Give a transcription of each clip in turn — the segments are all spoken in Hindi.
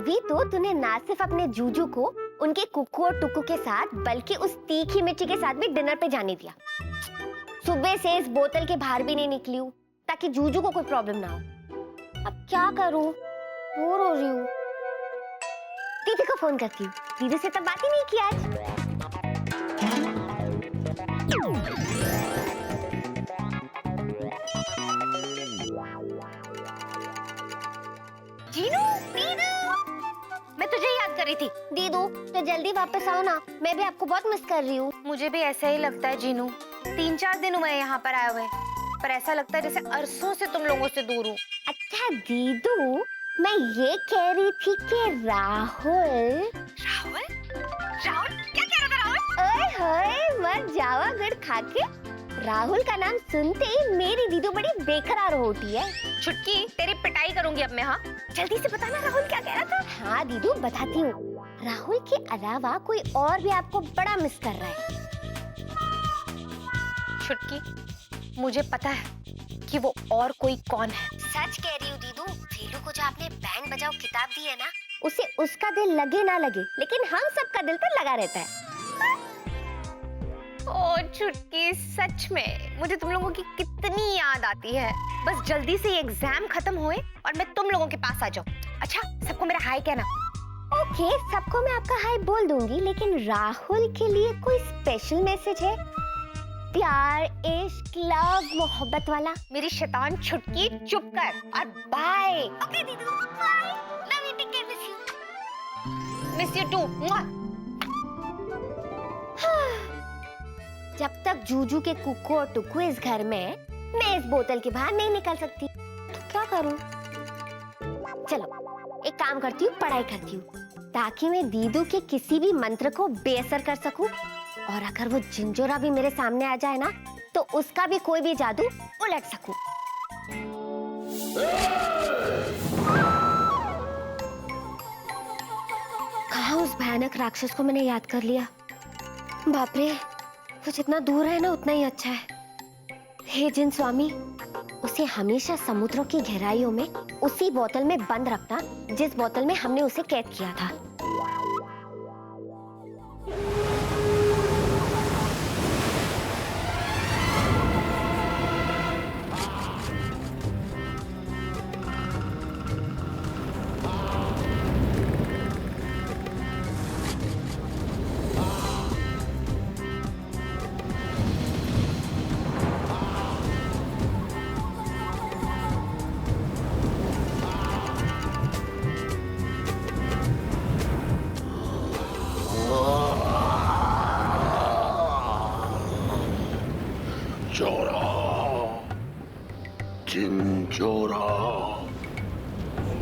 अभी तो तूने ना सिर्फ अपने जूजू को उनके कुकू और टुकू के साथ बल्कि उस तीखी मिर्ची के साथ भी डिनर पे जाने दिया। सुबह से इस बोतल के बाहर भी नहीं निकली हूँ ताकि जूजू को कोई प्रॉब्लम ना हो। अब क्या करूँ, बोर हो रही हूँ। दीदी को फोन करती हूँ। दीदी से तो बात ही नहीं की आज। जीनू, दीदू, मैं तुझे याद कर रही थी। दीदू तो जल्दी वापस आओ ना, मैं भी आपको बहुत मिस कर रही हूँ। मुझे भी ऐसा ही लगता है जीनू। 3-4 दिन हुए यहाँ पर आए हुए, पर ऐसा लगता है जैसे अरसों से तुम लोगों से दूर हूँ। अच्छा दीदू, मैं ये कह रही थी कि राहुल क्या कह रहा था राहुल? ओए होए, मत जावा गुड़ खा के। राहुल का नाम सुनते ही मेरी दीदू बड़ी बेकरार होती है। छुटकी, तेरी पिटाई करूंगी अब मैं। हाँ, जल्दी से बताना राहुल क्या कह रहा था। हाँ दीदू बताती हूँ। राहुल के अलावा कोई और भी आपको बड़ा मिस कर रहा है। छुटकी, मुझे पता है कि वो और कोई कौन है। सच कह रही हूँ दीदू, वीलू को जो आपने बैंड बजाओ किताब दी है ना, उसे उसका दिल लगे ना लगे, लेकिन हम सबका दिल तो लगा रहता है। ओ छुटकी, सच में मुझे तुम लोगों की कितनी याद आती है। बस जल्दी से ये एग्जाम खत्म होए और मैं तुम लोगों के पास आ जाऊं। अच्छा, सबको मेरा हाय कहना। ओके, सबको मैं आपका हाय बोल दूंगी, लेकिन राहुल के लिए कोई स्पेशल मैसेज है? प्यार, इश्क, लव, मोहब्बत वाला? मेरी शैतान छुटकी, चुप कर और बाय। ओके दीदू, bye. Love you, take care, miss you. Miss you too. जब तक जूजू के कुकू और टुकू इस घर में, मैं इस बोतल के बाहर नहीं निकल सकती। तो क्या करूं? चलो एक काम करती हूँ, पढ़ाई करती हूँ ताकि मैं दीदू के किसी भी मंत्र को बेअसर कर सकूं। और अगर वो जिंजोरा भी मेरे सामने आ जाए ना, तो उसका भी कोई भी जादू उलट सकूं। कहाँ उस भयानक राक्षस को मैंने याद कर लिया। बाप रे, वो जितना दूर है ना उतना ही अच्छा है। हे जिन स्वामी, उसे हमेशा समुद्रों की गहराइयों में उसी बोतल में बंद रखना जिस बोतल में हमने उसे कैद किया था। चोरा, चिंचोरा,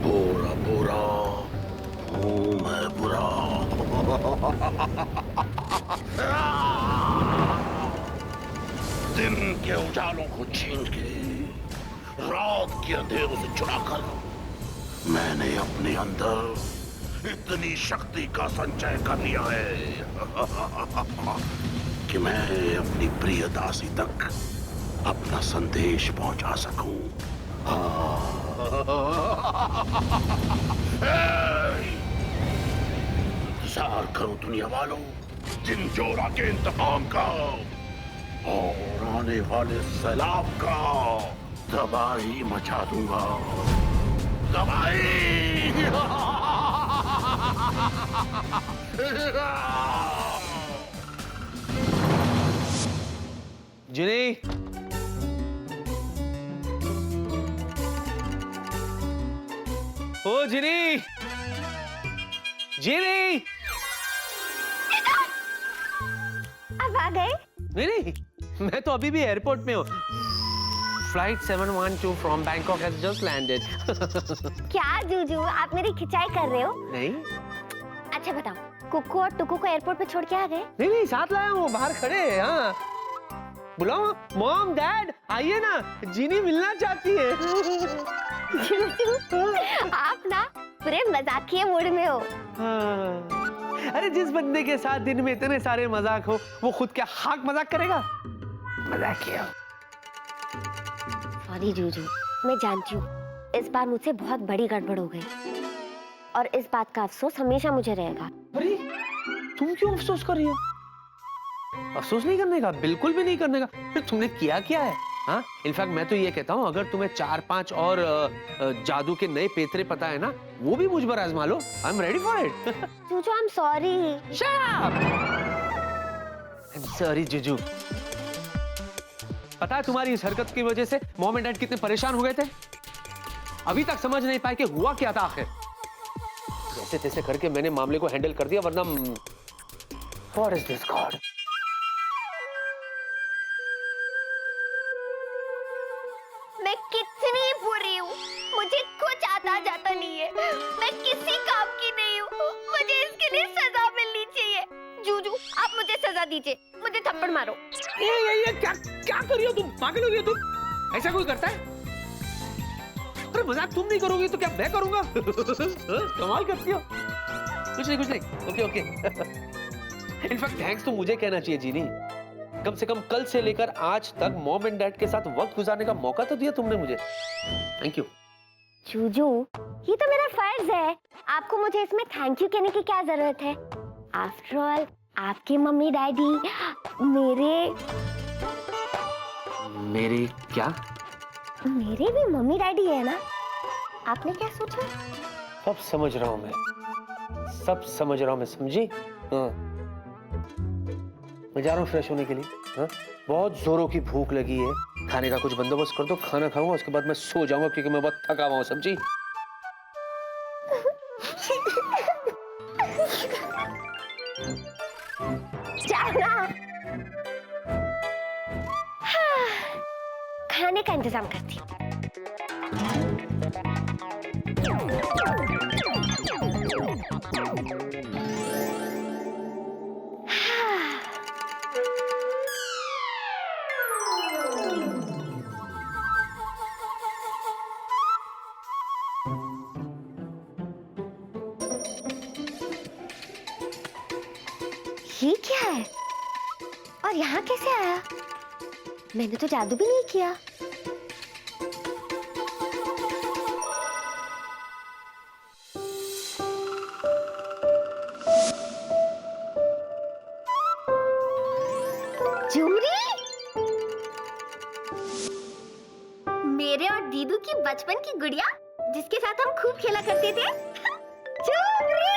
बुरा बुरा हूँ मैं बुरा। दिन के उजालों को छीन के, रात के अंधेरों से चुराकर मैंने अपने अंदर इतनी शक्ति का संचय कर लिया है कि मैं अपनी प्रिय दासी तक अपना संदेश पहुंचा सकूं। इंतजार करो दुनिया वालों, जिंजोरा के इंतकाम का और आने वाले सैलाब का। तबाही मचा दूंगा, तबाही। जिनी, ओ जिनी, जिनी, अब आ गए? नहीं, मैं तो अभी भी एयरपोर्ट में हूँ। Flight 712 from Bangkok has just landed. क्या जूजू, आप मेरी खिंचाई कर रहे हो? नहीं अच्छा बताओ, कुकू और टुकू को एयरपोर्ट पे छोड़ के आ गए? नहीं, साथ लाया हूँ, बाहर खड़े हैं। हाँ, बुलाओ मॉम डैड, आइए ना, जीनी मिलना चाहती है। जूजू, आप ना पूरे मजाकिया मूड में हो। हाँ। अरे जिस बंदे के साथ दिन में इतने सारे मजाक हो, वो खुद क्या खाक मजाक करेगा? मजाक किया। सॉरी जूजू, मैं जानती हूँ इस बार मुझसे बहुत बड़ी गड़बड़ हो गई। और इस बात का अफसोस हमेशा मुझे रहेगा। अरे तुम क्यों अफसोस कर रही हो? अफसोस नहीं करने का, बिल्कुल भी नहीं करने का। फिर तुमने किया क्या है? हाँ, इनफैक्ट मैं तो ये कहता हूँ, अगर तुम्हें 4-5 और जादू के नए पेतरे पता है ना, वो भी मुझ पर आजमा लो। I am ready for it. जूजू, I am sorry. Shut up. I am sorry जुजू। पता है तुम्हारी इस हरकत की वजह से मॉम एंड डैड कितने परेशान हो गए थे? अभी तक समझ नहीं पाए कि हुआ क्या था आखिर। जैसे तैसे करके मैंने मामले को हैंडल कर दिया, वरना व्हाट इज दिस गॉड? मैं कितनी बुरी हूँ, मुझे कुछ आता जाता नहीं है, मैं किसी काम की नहीं हूँ, मुझे इसके लिए सजा मिलनी चाहिए। जूजू, आप मुझे सजा दीजिए, मुझे थप्पड़ मारो। ये क्या क्या कर रही हो तुम? पागल हो गई हो तुम? ऐसा कोई करता है? अरे मजाक तुम नहीं करोगी तो क्या मैं करूंगा? कमाल करती हो। कुछ नहीं। ओके। इनफैक्ट थैंक्स तो मुझे कहना चाहिए जीनी। कम से कम कल से लेकर आज तक मॉम एंड डैड के साथ वक्त गुजारने का मौका तो दिया तुमने मुझे। Thank you. जूजू, ये तो मेरा फर्ज है, आपको मुझे इसमें थैंक यू कहने की क्या जरूरत है? आफ्टर ऑल आपके मम्मी डैडी मेरे क्या? मेरे भी मम्मी डैडी है ना। आपने क्या सोचा? सब समझ रहा हूं मैं, सब समझ रहा हूं मैं, समझी? हाँ। मैं जा रहा हूँ फ्रेश होने के लिए। हाँ? बहुत जोरों की भूख लगी है, खाने का कुछ बंदोबस्त कर दो, खाना खाऊंगा, उसके बाद मैं सो जाऊंगा क्योंकि मैं बहुत थका हुआ हूँ, समझी? जाना। हाँ, खाने का इंतजाम करती हूँ। ये क्या है? और यहाँ कैसे आया? मैंने तो जादू भी नहीं किया। झुमरी, मेरे और दीदू की बचपन की गुड़िया, जिसके साथ हम खूब खेला करते थे। झुमरी,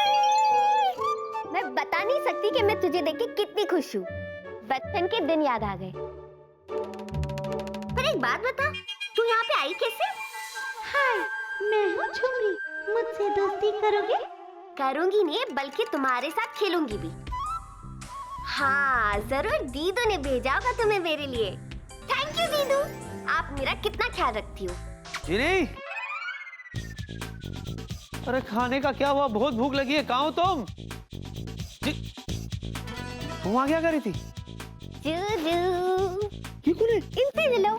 मैं बता नहीं सकती कि मैं तुझे देख के कितनी खुश हूँ। बचपन के दिन याद आ गए। पर एक बात बता, तू यहाँ पे आई कैसे? हाय, मैं हूँ झुमरी, मुझसे दोस्ती करोगे? करूंगी नहीं, बल्कि तुम्हारे साथ खेलूंगी भी। हाँ, जरूर दीदू ने भेजा होगा तुम्हें मेरे लिए। थैंक यू दीदू, आप मेरा कितना ख्याल रखती हो। जीनी, अरे खाने का क्या हुआ? बहुत भूख लगी है, कहाँ हो तुम? तुम वहां क्या कर रही थी? जूजू, ये कौन है? इनसे मिलो।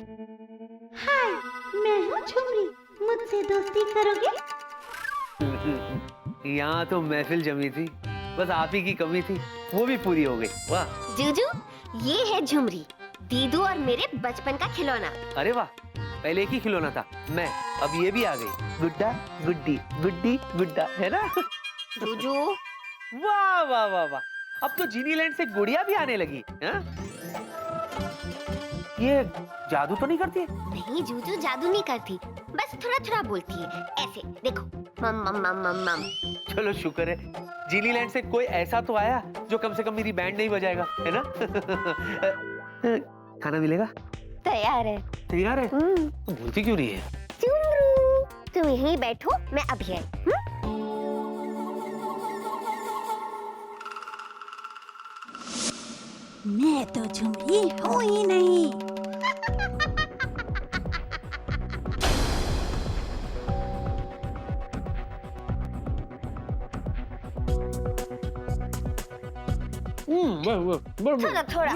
हाय, मैं हूँ झुमरी, मुझसे दोस्ती करोगे? यहाँ तो महफिल जमी थी, बस आप ही की कमी थी, वो भी पूरी हो गई। वाह जूजू, ये है झुमरी, दीदू और मेरे बचपन का खिलौना। अरे वाह, पहले एक ही खिलौना था मैं, अब ये भी आ गई। गुड्डा गुड्डी, गुड्डी गुड्डा, है ना? जूजू, वाह वाह वाह वाह, अब तो जीनी लैंड से गुड़िया भी आने लगी। हाँ? ये जादू तो नहीं करती? नहीं जूजू, जादू नहीं करती, बस थोड़ा थोड़ा बोलती है, ऐसे देखो, मम मम मम मम मम। चलो शुक्र है, जीनी लैंड से कोई ऐसा तो आया जो कम से कम मेरी बैंड नहीं बजाएगा, है ना? खाना मिलेगा? तैयार है। तैयार है? तो बोलती क्यों नहीं है? झुमरू, तुम यहीं बैठो, मैं अभी आई। मैं तो झुमरी हूँ ही नहीं। थोड़ा थोड़ा।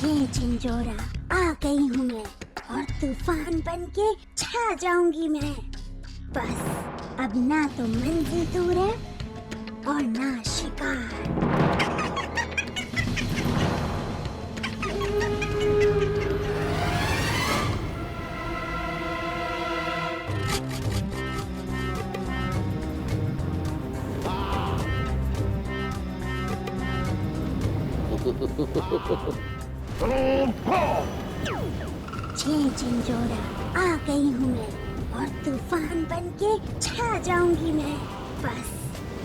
ये चिंजोरा आ गई हूँ मैं और तूफान बन के छा जाऊंगी मैं। बस अब ना तो मंजिल दूर है और ना शिकार। ये चिंजोरा आ गई हूँ मैं और तूफान बन के छा जाऊंगी मैं। बस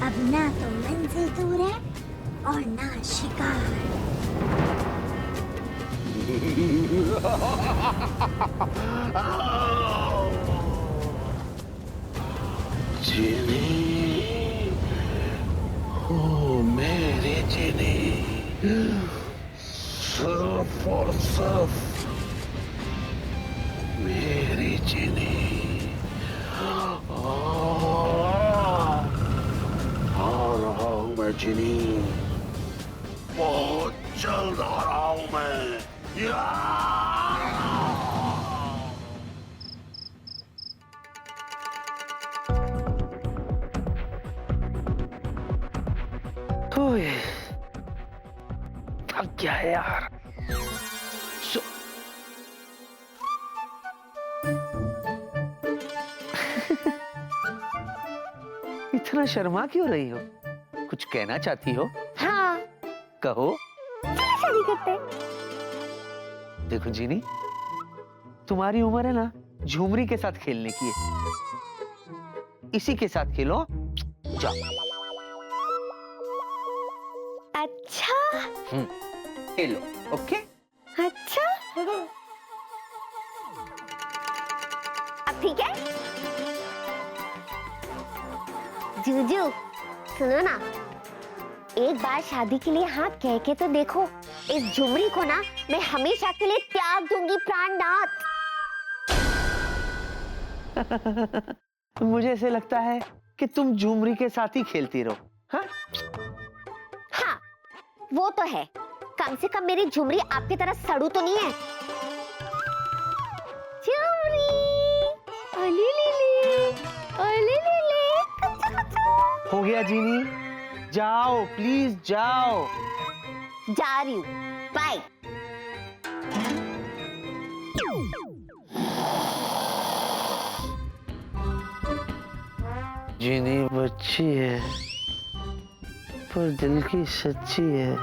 अब ना तो मंजिल दूर है और ना शिकार। चीनी, ओ मेरी चीनी, सिर्फ और सिर्फ मेरी चीनी। आ रहा हूं मैं चीनी, बहुत जल्द आ रहा हूं मैं। या! ओए, थक गया है यार। इतना शर्मा क्यों रही हो? कुछ कहना चाहती हो? हाँ, कहो। चलो शादी करते। देखो जीनी, तुम्हारी उम्र है ना झुमरी के साथ खेलने की है। इसी के साथ खेलो। जाओ। अच्छा, खेलो, ओके? अच्छा। अब ठीक है। जूजू, सुनो ना, एक बार शादी के लिए हाँ कह के तो देखो। इस झुमरी को ना मैं हमेशा के लिए त्याग दूंगी प्राणनाथ। मुझे ऐसे लगता है कि तुम झुमरी के साथ ही खेलती रहो। हाँ? हाँ, वो तो है। कम से कम मेरी झुमरी आपकी तरह सड़ू तो नहीं है। झुमरी, ओली लीली, ओली लीली, कच्चा कच्चा। हो गया जीनी, जाओ प्लीज जाओ। जा रही हूँ, बाय। जीनी बच्ची है पर दिल की सच्ची है।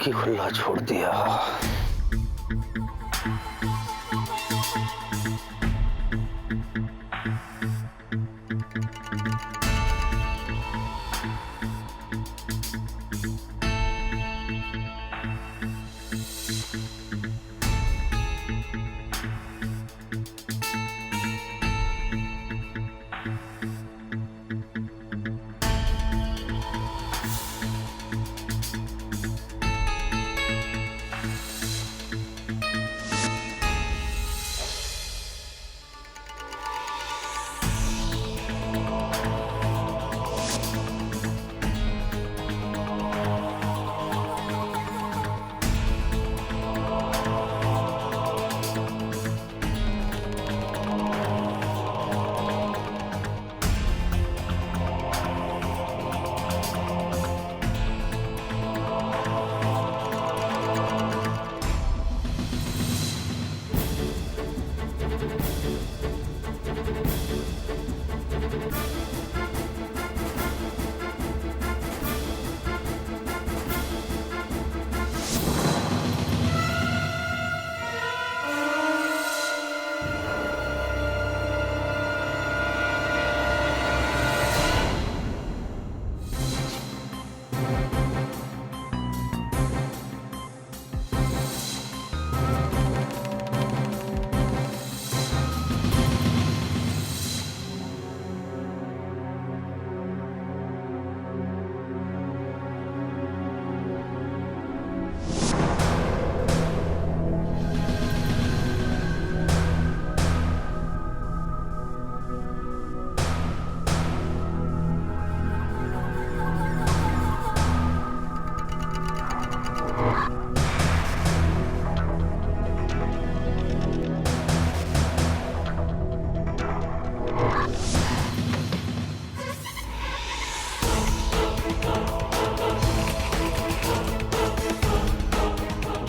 खिड़की खुला छोड़ दिया।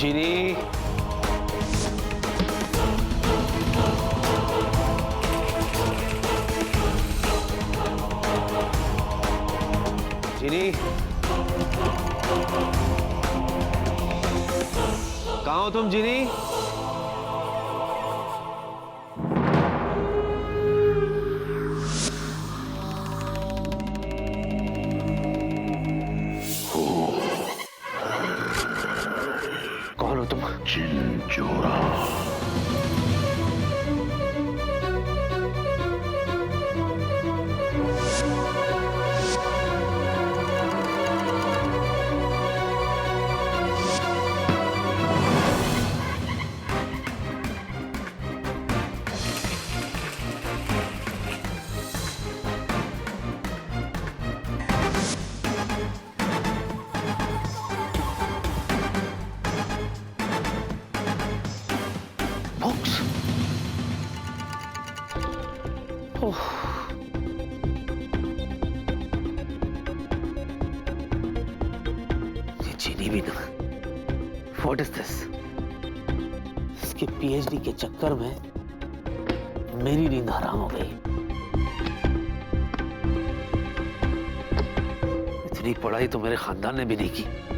जीनी, जीनी, कहाँ हो तुम जीनी? कौन हो तुम? चिंचोरा। बुक्स। ओह। ये चीनी भी ना। What is this? इसके PhD के चक्कर में मेरी नींद हराम हो गई। इतनी पढ़ाई तो मेरे खानदान ने भी नहीं की।